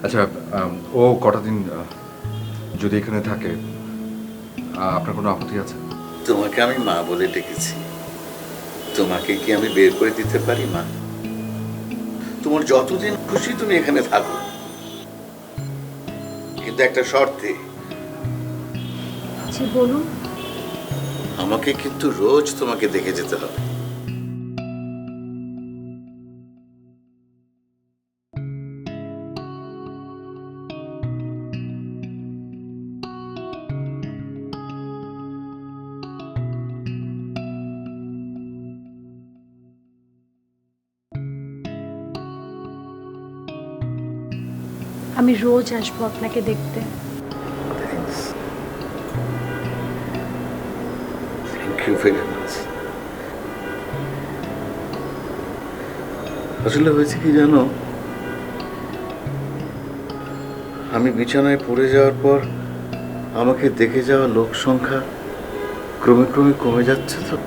আচ্ছা, ও কটা দিন যদি এখানে থাকে আপনার কোনো আপত্তি আছে? তোমাকে আমি মা বলে ডেকেছি, তোমাকে কি আমি বের করে দিতে পারি মা? তোমার যতদিন খুশি তুমি এখানে থাকো, কিন্তু একটা শর্তে। জি বলুন। আমাকে কিন্তু রোজ তোমাকে দেখে যেতে হবে। আমি রোজ আসবো আপনাকে দেখতে। Thank you very much. আসলে হয়েছে কি জানো, আমি বিছানায় পড়ে যাওয়ার পর আমাকে দেখে যাওয়া লোক সংখ্যা ক্রমে ক্রমে কমে যাচ্ছে তো।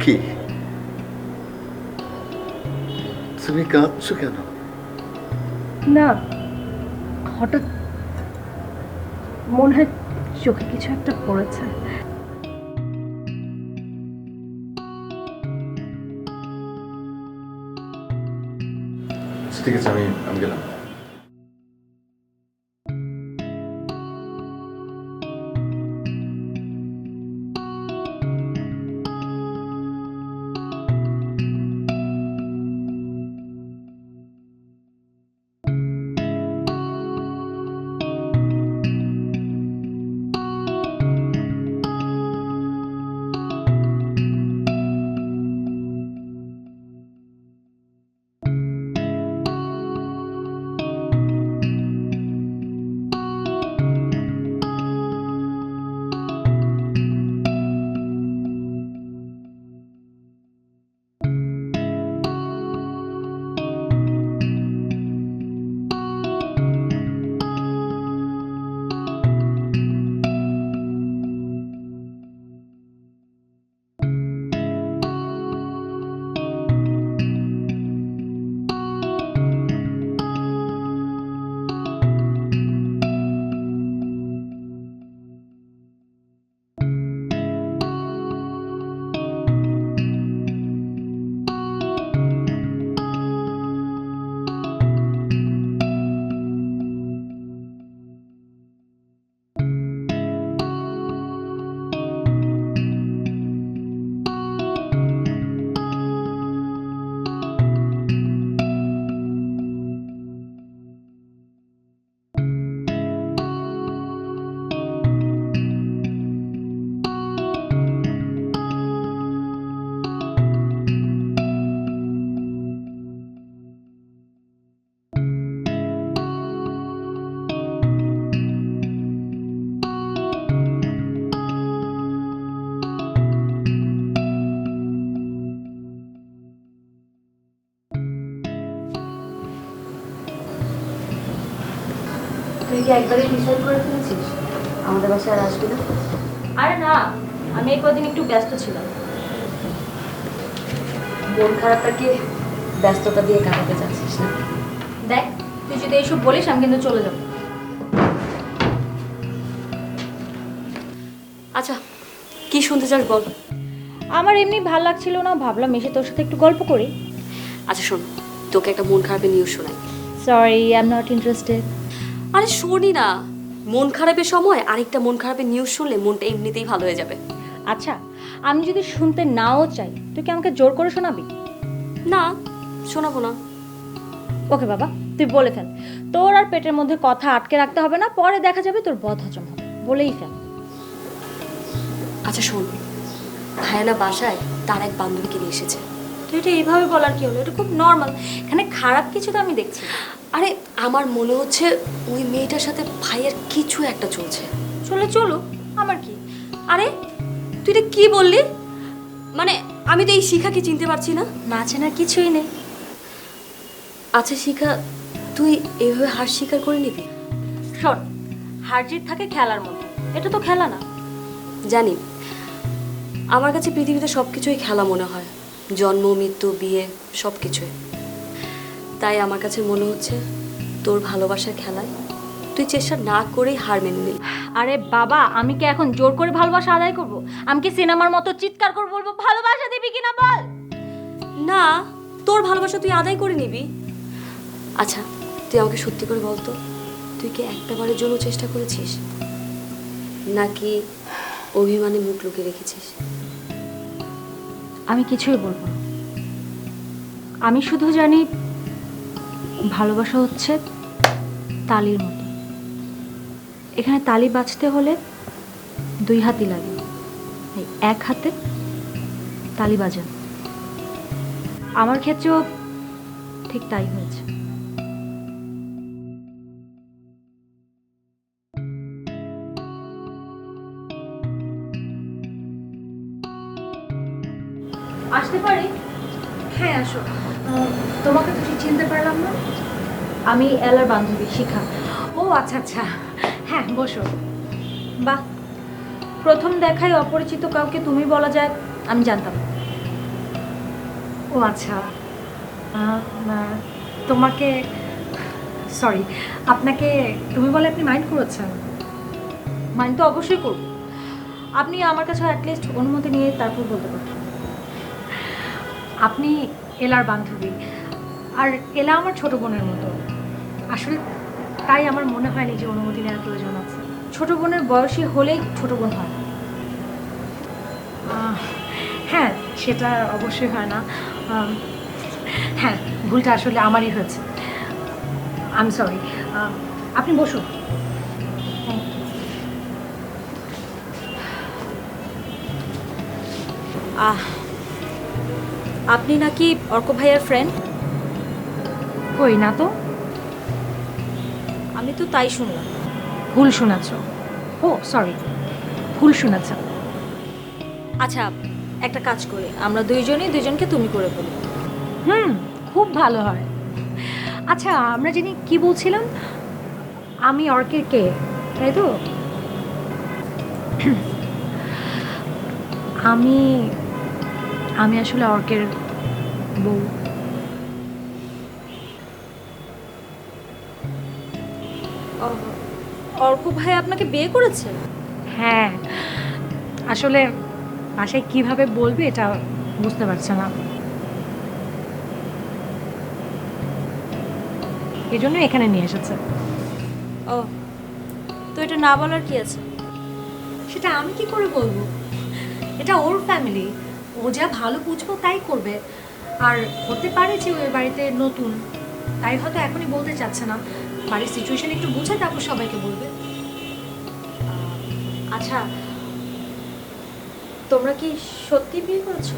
কি তুমি কাঁদছো কেন? না, হঠাৎ মনে হয় চোখে কিছু একটা পড়েছে। ঠিক আছে, আমি গেলাম। তুই কি একবারে ডিসাইড করে ফেলেছিস আমাদের বাসায় আর আসবি না? আরে না, আমি এই কদিন একটু ব্যস্ত ছিলাম। মন খারাপটাকে ব্যস্ততা দিয়ে কাটাতে চাচ্ছিস না? দেখ, তুই যদি এইসব বলিস আমি কিন্তু চলে যাব। আচ্ছা, কি শুনতে চাস বল। আমার এমনি ভাল লাগছিল না, ভাবলাম এসে তোর সাথে একটু গল্প করি। আচ্ছা শোন, তোকে একটা মন খারাপের নিউজ শোনাই। Sorry, I am not interested. আরে শোনি না, মন খারাপের সময় আরেকটা মন খারাপের নিউজ শুনলে মনটা এমনিতেই ভালো হয়ে যাবে। আচ্ছা, আমি যদি শুনতে নাও চাই তুই কি আমাকে জোর করে শোনাবি? না, শোনাবো না। ওকে বাবা, তুই বলে ফেল। তোর আর পেটের মধ্যে কথা আটকে রাখতে হবে না, পরে দেখা যাবে তোর বদ হজম হবে। বলেই ফেল। আচ্ছা শোন, ভাইয়ানা বাসায় তার এক বান্ধবীকে নিয়ে এসেছে। তুই এটা এইভাবে বলার কি হলো? এটা খুব নর্মাল, এখানে খারাপ কিছু তো আমি দেখছি। আরে আমার মনে হচ্ছে ওই মেয়েটার সাথে ভাইয়ের কিছু একটা চলছে। চলে চলো, আমার কি। আরে তুই এটা কি বললি? মানে আমি তো এই শিখাকে চিনতে পারছি না। না চেনার কিছুই নেই। আচ্ছা শিখা, তুই এভাবে হার স্বীকার করে নিবি? শোন, হার জিত থাকে খেলার মধ্যে, এটা তো খেলা না। জানি, আমার কাছে পৃথিবীতে সব কিছুই খেলা মনে হয়, জন্ম মৃত্যু বিয়ে সব কিছুই। তাই আমার কাছে মনে হচ্ছে তোর ভালোবাসার খেলায় তুই চেষ্টা না করেই হার মেনে নিলি। আরে বাবা, আমি কি এখন জোর করে ভালোবাসা আদায় করব? আমি কি সিনেমার মতো চিৎকার করে বলবো ভালোবাসা দিবি কিনা বল? না, তোর ভালোবাসা তুই আদায় করে নিবি। আচ্ছা, তুই আমাকে সত্যি করে বলতো, তুই কি একটা বারের জন্য চেষ্টা করেছিস, নাকি অভিমানে মুখ লুকিয়ে রেখেছিস? আমি কিছুই বলবো না। আমি শুধু জানি ভালোবাসা হচ্ছে তালির মতো। এখানে তালি বাজতে হলে 2 হাতই লাগে, এই 1 হাতে তালি বাজান। আমার ক্ষেত্রেও ঠিক তাই হয়েছে। আসতে পারি? হ্যাঁ আসো। তোমাকে তো ঠিক চিনতে পারলাম না। আমি এলার বান্ধবী শিখা। ও আচ্ছা আচ্ছা, হ্যাঁ বসো। বাহ, প্রথম দেখায় অপরিচিত কাউকে তুমি বলা যায় আমি জানতাম না। ও আচ্ছা, তোমাকে সরি, আপনাকে তুমি বলে আপনি মাইন্ড করেছেন? মাইন্ড তো অবশ্যই করব। আপনি আমার কাছে অ্যাটলিস্ট অনুমতি নিয়ে তারপর বলতে পারতেন। আপনি এলার বান্ধবী, আর এলা আমার ছোট বোনের মতো। আসলে তাই আমার মনে হয়নি যে অনুমতি নেওয়ার প্রয়োজন আছে। ছোট বোনের বয়সী হলেই ছোট বোন হয়। হ্যাঁ, সেটা অবশ্যই হয় না। হ্যাঁ, ভুলটা আসলে আমারই হয়েছে। I am sorry. আপনি বসুন। আপনি নাকি অর্ক ভাইয়ার ফ্রেন্ড? কই না তো। আমি তো তাই শুনলাম। ভুল শুনেছ। ও সরি, ভুল শুনেছ। আচ্ছা, একটা কাজ করি, আমরা দুইজনই দুইজনকে তুমি করে বলি। খুব ভালো হয়। আচ্ছা, আমরা জানি কি বলছিলাম, আমি অর্কের কে, তাই তো? আমি আমি আসলে অর্কের বউ। অর্ক ভাই আপনাকে বিয়ে করেছে? হ্যাঁ, আসলে বাসায় কিভাবে বলবে এটা বুঝতে পারছে না, এই জন্য এখানে নিয়ে এসেছে। ও, তো এটা না বলার কি আছে? সেটা আমি কি করে বলবো? এটা ওর ফ্যামিলি, ও যা ভালো বুঝবো তাই করবে। আর হতে পারে যে ওই বাড়িতে নতুন, তাই হয়তো এখনই বলতে চাচ্ছে না। বাড়ির সিচুয়েশন একটু বুঝে তারপর সবাইকে বলবে। আচ্ছা, তোমরা কি সত্যি বিয়ে করেছো?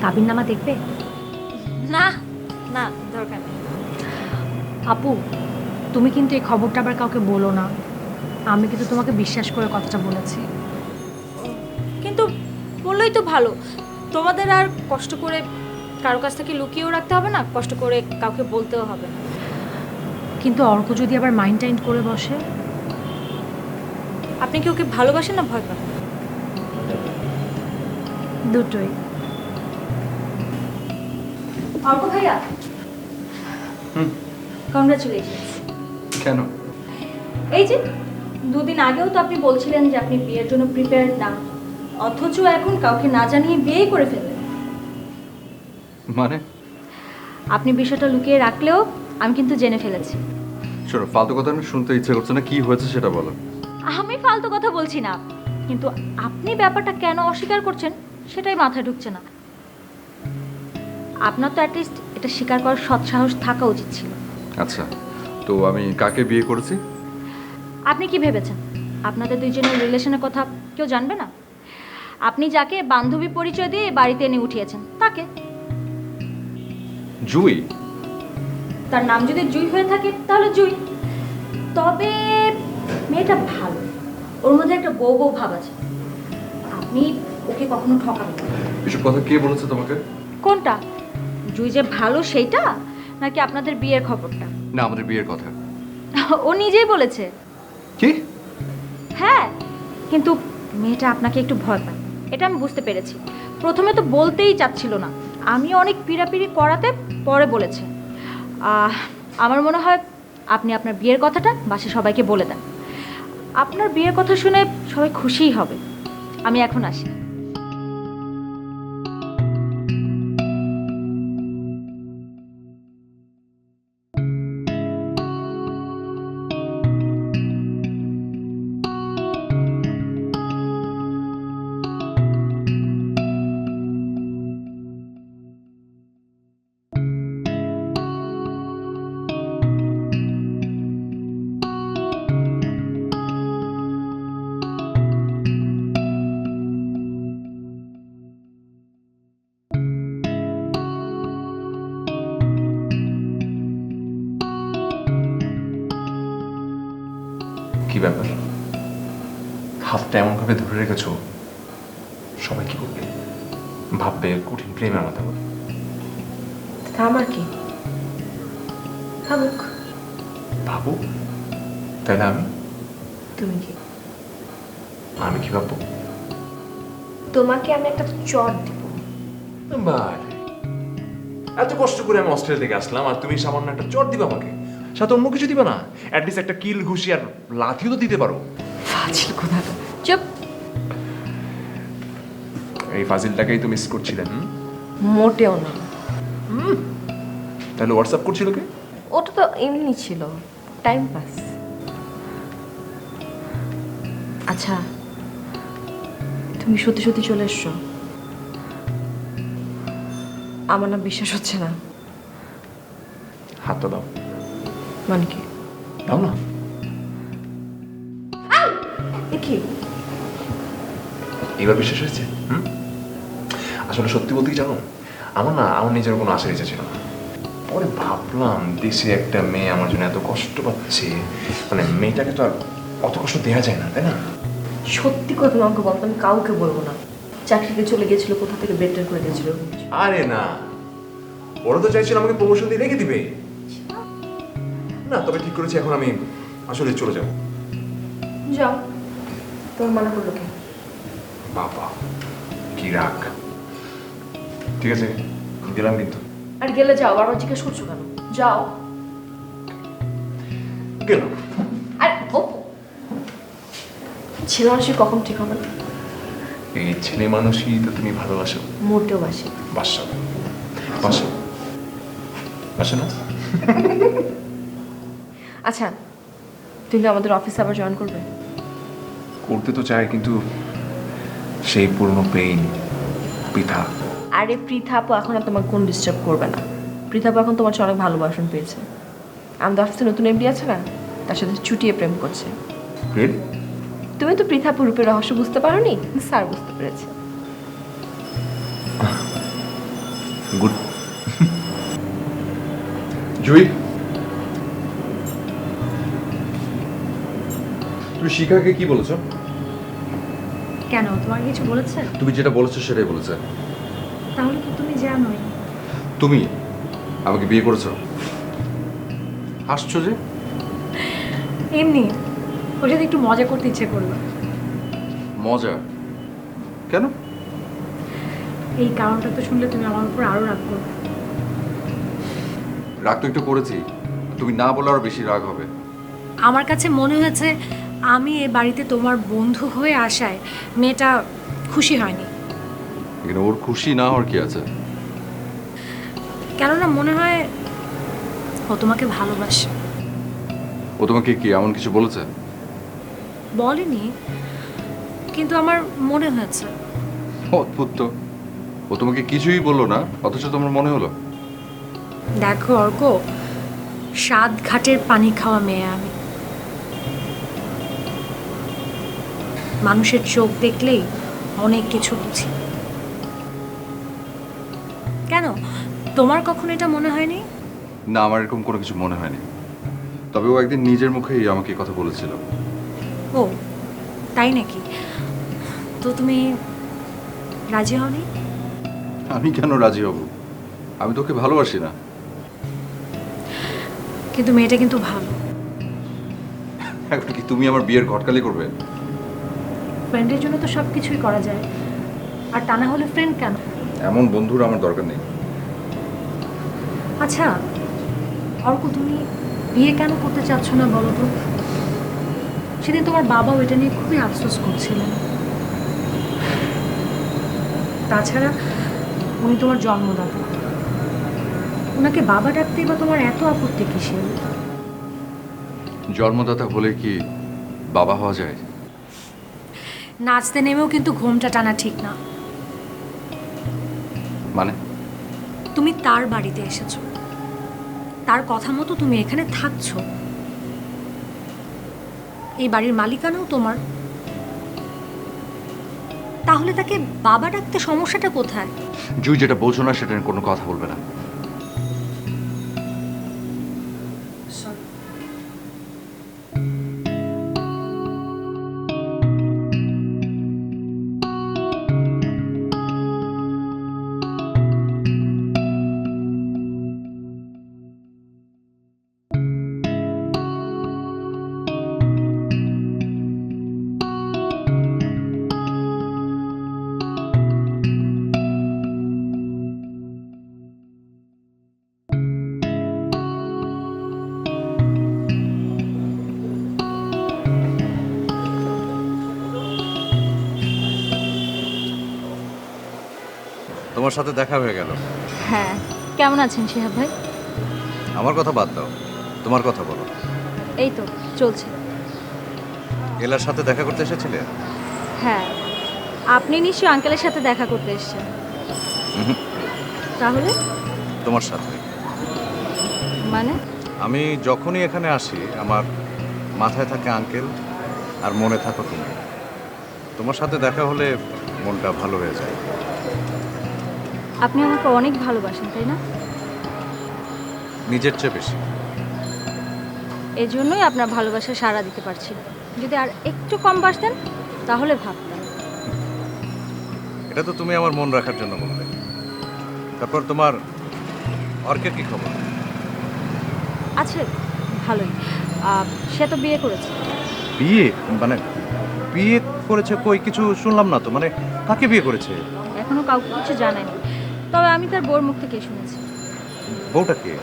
কাবিননামা দেখবে? না না, দরকার নেই। আপু, তুমি কিন্তু এই খবরটা আবার কাউকে বলো না। আমি কিন্তু তোমাকে বিশ্বাস করে কথাটা বলেছি। কিন্তু বললেই তো ভালো, তোমাদের আর কষ্ট করে কারো কাছ থেকে লুকিয়েও রাখতে হবে না, কষ্ট করে কাউকে বলতেও হবে না। কিন্তু অর্ক যদি আবার মাইন্ড টাইন্ড করে বসে? আপনি কি ওকে ভালোবাসেন না ভয় পান? দুটোই। অর্ক ভাইয়া, কংগ্রাচুলেশনস। কেন? এই যে 2 দিন আগেও তো আপনি বলছিলেন যে আপনি বিয়ের জন্য প্রিপেয়ার্ড না, অথচ এখন কাউকে না জানিয়ে বিয়েই করে ফেললেন। মানে? আপনি বিষয়টা লুকিয়ে রাখলেও আমি কিন্তু জেনে ফেলেছি। শোনো, ফালতু কথা আমি শুনতে ইচ্ছে করছে না, কি হয়েছে সেটা বলো। আমি ফালতু কথা বলছি না, কিন্তু আপনি ব্যাপারটা কেন অস্বীকার করছেন সেটাই মাথায় ঢুকছে না। আপনার তো অ্যাটলিস্ট এটা স্বীকার করার সৎসাহস থাকা উচিত ছিল। আচ্ছা, তো আমি কাকে বিয়ে করেছি? আপনি কি ভেবেছেন আপনাদের দুইজনের রিলেশনের কথা কেউ জানবে না? আপনি যাকে বান্ধবী পরিচয় দিয়ে বাড়িতে এনে উঠিয়েছেন তাকে। জুই? তার নাম যদি জুই হয়ে থাকে তাহলে জুই। তবে মেয়েটা ভালো, ওর মধ্যে একটা বউ বউ ভাব আছে। আপনি ওকে কখনো ঠকাবেন না। এসব কথা কে বলেছে তোমাকে? কোনটা? জুই যে ভালো সেইটা, নাকি আপনাদের বিয়ের খবরটা? না, আমাদের বিয়ের কথা। ও নিজেই বলেছে। কি? হ্যাঁ, কিন্তু মেয়েটা আপনাকে একটু ভয় পায়, এটা আমি বুঝতে পেরেছি। প্রথমে তো বলতেই চাচ্ছিল না, আমি অনেক পিড়াপিড়ি করাতে পরে বলেছে। আমার মনে হয় আপনি আপনার বিয়ের কথাটা বাসায় সবাইকে বলে দেন। আপনার বিয়ের কথা শুনে সবাই খুশিই হবে। আমি এখন আসি। কি ব্যাপার, হাতটা এমনভাবে ধরে রেখেছো, সবাই কি করবে? ভাববে কঠিন প্রেমের মতো। আমার কি ভাবুক, ভাবো, তাহলে তুমি কি? আমি কি ভাববো? তোমাকে আমি একটা চট দিব। বারে, এত কষ্ট করে আমি অস্ট্রেলিয়া থেকে আসলাম আর তুমি সামান্য একটা চট দিবা আমাকে? সাথে অন্য কিছু দিবা না? অ্যাটলিস্ট একটা কিল ঘুষি আর লাথিও তো দিতে পারো। ফাজিল কোথা। চুপ। এই ফাজিলটাকেই তো মিস করছিলেন। মোটেও না, তাহলে হোয়াটসঅ্যাপ করছিল কে? ওটা তো এমনি ছিল, টাইম পাস। আচ্ছা, তুমি সত্যি সত্যি চলে এসছো? আমার না বিশ্বাস হচ্ছে না। হাতটা দাও। মানে কি? দাও না। এ কি? এবার বিশ্বাস হয়েছে? আসলে সত্যি বলতে কি জানো, আমার নিজের কোনো আশার ইচ্ছা ছিল না। পরে ভাবলাম দেশে একটা মেয়ে আমার জন্য এত কষ্ট পাচ্ছে, মানে মেয়েটাকে তো আর অত কষ্ট দেওয়া যায় না, তাই না? সত্যি কথা আমাকে বলতো, আমি কাউকে বলবো না। চাকরিতে চলে গেছিল, কোথা থেকে বেটার করে দিয়েছিল। আরে না, ওরা তো চাইছিল আমাকে প্রমোশন দিয়ে রেখে দিবে। না, তবে ঠিক করেছি এখন আমি আসলে চলে যাব। যাও, তোমার মানা করলো কে? বাবা কি রাগ। ঠিক আছে, দিলাম কিন্তু। আর গেলে যাও, বারবার জিজ্ঞেস করছো কেন? যাও। গেলাম। আর ও ছেলে মানুষের কখন ঠিক হবে না? এই ছেলে মানুষই তো তুমি ভালোবাসো। মোটেও বাসি। বাসা বাসা বাসা না? আচ্ছা, তুমি আমাদের অফিসে আবার জয়েন করবে? করতে তো চাই, কিন্তু সেই পুরনো পেইন, পৃথা। আরে পৃথাপু এখন আর তোমাকে কোন ডিস্টার্ব করবে না। পৃথাপু এখন তোমার চেয়ে অনেক ভালোবাসন পেয়েছে। আমাদের অফিসে নতুন এমডি আছে না, তার সাথে চুটিয়ে প্রেম করছে। রিয়েলি? তুমি তো পৃথাপু রূপের রহস্য বুঝতে পারোনি, স্যার বুঝতে পেরেছে। গুড। জুই, তুমি শিখাকে কি বলেছো? কেন, তোমার কিছু বলেছে? তুমি যেটা বলেছো সেটাই বলেছে। তাহলে কি তুমি জানোই? তুমি আমাকে বিয়ে করেছো? হাসছো যে? এমনি ওর সাথে একটু মজা করতে ইচ্ছে করলো। মজা? কেন? এই কারণটা তো শুনলে তুমি আমার উপর আরো রাগ করবে। রাগ তো একটু করেছি, তুমি না বলে আরো বেশি রাগ হবে। আমার কাছে মনে হয়েছে আমি এ বাড়িতে তোমার বন্ধু হয়ে আসায় মেয়েটা খুশি হয়নি। এখানে ওর খুশি না হওয়ার কি আছে? কেননা মনে হয় ও তোমাকে ভালোবাসে। ও তোমাকে কি এমন কিছু বলেছে? বলেনি, কিন্তু আমার মনে হয়েছে। অদ্ভুত তো, ও তোমাকে কিছুই বললো না অথচ তোমার মনে হলো। দেখো অর্ক, 7 ঘাটের পানি খাওয়া মেয়ে আমি। মানুষের চোখ দেখলেই অনেক কিছু বুঝি। কেন, তোমার কখনো এটা মনে হয়নি? না, আমার এরকম কোনো কিছু মনে হয়নি। তবে ও একদিন নিজের মুখেই আমাকে এই কথা বলেছিল। ও তাই নাকি? তো তুমি রাজি হওনি? আমি কেন রাজি হব? আমি তোকে ভালোবাসি না। কিন্তু মেয়েটা কিন্তু ভালো। এখন কি তুমি আমার বিয়ের ঘটকালি করবে? ফ্রেন্ডের জন্য তো সব কিছুই করা যায়, আর তা না হলে ফ্রেন্ড কেন? এমন বন্ধুর আমার দরকার নেই। আচ্ছা অর্ক, তুমি বিয়ে কেন করতে চাচ্ছ না বলো তো? সেদিন তোমার বাবাও এটা নিয়ে খুবই আফসোস করছিলেন। তাছাড়া উনি তোমার জন্মদাতা, ওনাকে বাবা ডাকতেই বা তোমার এত আপত্তি কিসের? জন্মদাতা হলে কি বাবা হওয়া যায়? নাচতে নেমেও কিন্তু ঘোমটা টানা ঠিক না। মানে তুমি তার বাড়িতে এসেছো, তার কথা মতো তুমি এখানে থাকছো, এই বাড়ির মালিকানাও তোমার, তাহলে তাকে বাবা ডাকতে সমস্যাটা কোথায়? জুই, যেটা বলছো না সেটা নিয়ে কোনো কথা বলবে না। তোমার সাথে দেখা হয়ে গেল। হ্যাঁ, কেমন আছেন শিহাব ভাই? আমার কথা বাদ দাও, তোমার কথা বলো। এই তো চলছে। এলার সাথে দেখা করতে এসেছিলে? হ্যাঁ, আপনি নিশ্চয়ই আঙ্কেলের সাথে দেখা করতে এসেছেন। উহুম, তাহলে তোমার সাথে। মানে? আমি যখনই এখানে আসি আমার মাথায় থাকে আঙ্কেল আর মনে থাকো তুমি। তোমার সাথে দেখা হলে মনটা ভালো হয়ে যায়। আপনি আমাকে অনেক ভালোবাসেন, তাই না? নিজের চেয়ে বেশি। এজন্যই আপনার ভালোবাসা সাড়া দিতে পারছি না। যদি আর একটু কম বাসতেন তাহলে ভাবতাম। এটা তো তুমি আমার মন রাখার জন্য বললে। তারপর তোমার অর্কের কি খবর? আছে, ভালোই। সে তো বিয়ে করেছে। বিয়ে? মানে বিয়ে করেছে? কই কিছু শুনলাম না তো। মানে কাকে বিয়ে করেছে? এখনো কাউকে কিছু জানায়নি, তবে আমি তার বউর মুখ থেকে শুনেছি। বউটা কে?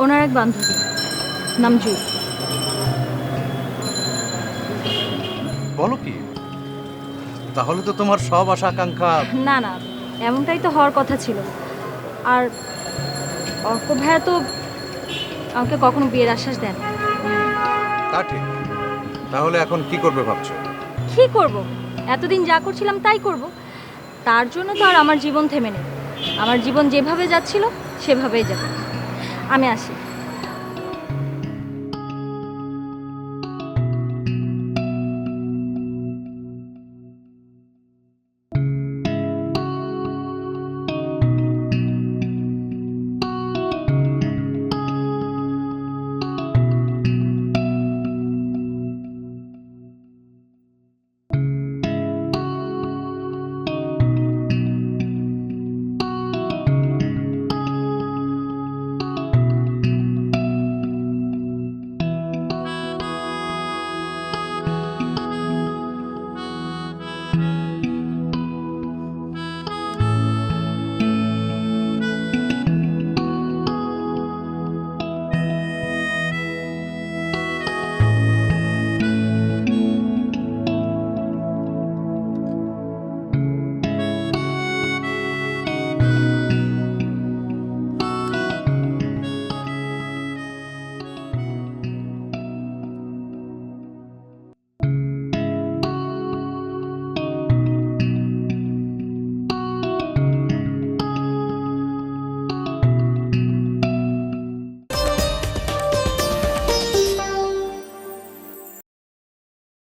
ওনার এক বান্ধবী, নাম জুই। বলো কি? তাহলে তো তোমার সব আশা আকাঙ্ক্ষা। না না, এমনটাই তো হওয়ার কথা ছিল। আর অর্ক ভাইয়া তো আমাকে কখনো বিয়ের আশ্বাস দেন। তা ঠিক। তাহলে এখন কি করবে ভাবছো? কি করব? এতদিন যা করছিলাম তাই করব। তার জন্য তো আর আমার জীবন থেমে নেই। আমার জীবন যেভাবে যাচ্ছিল সেভাবেই যাবে। আমি আসি।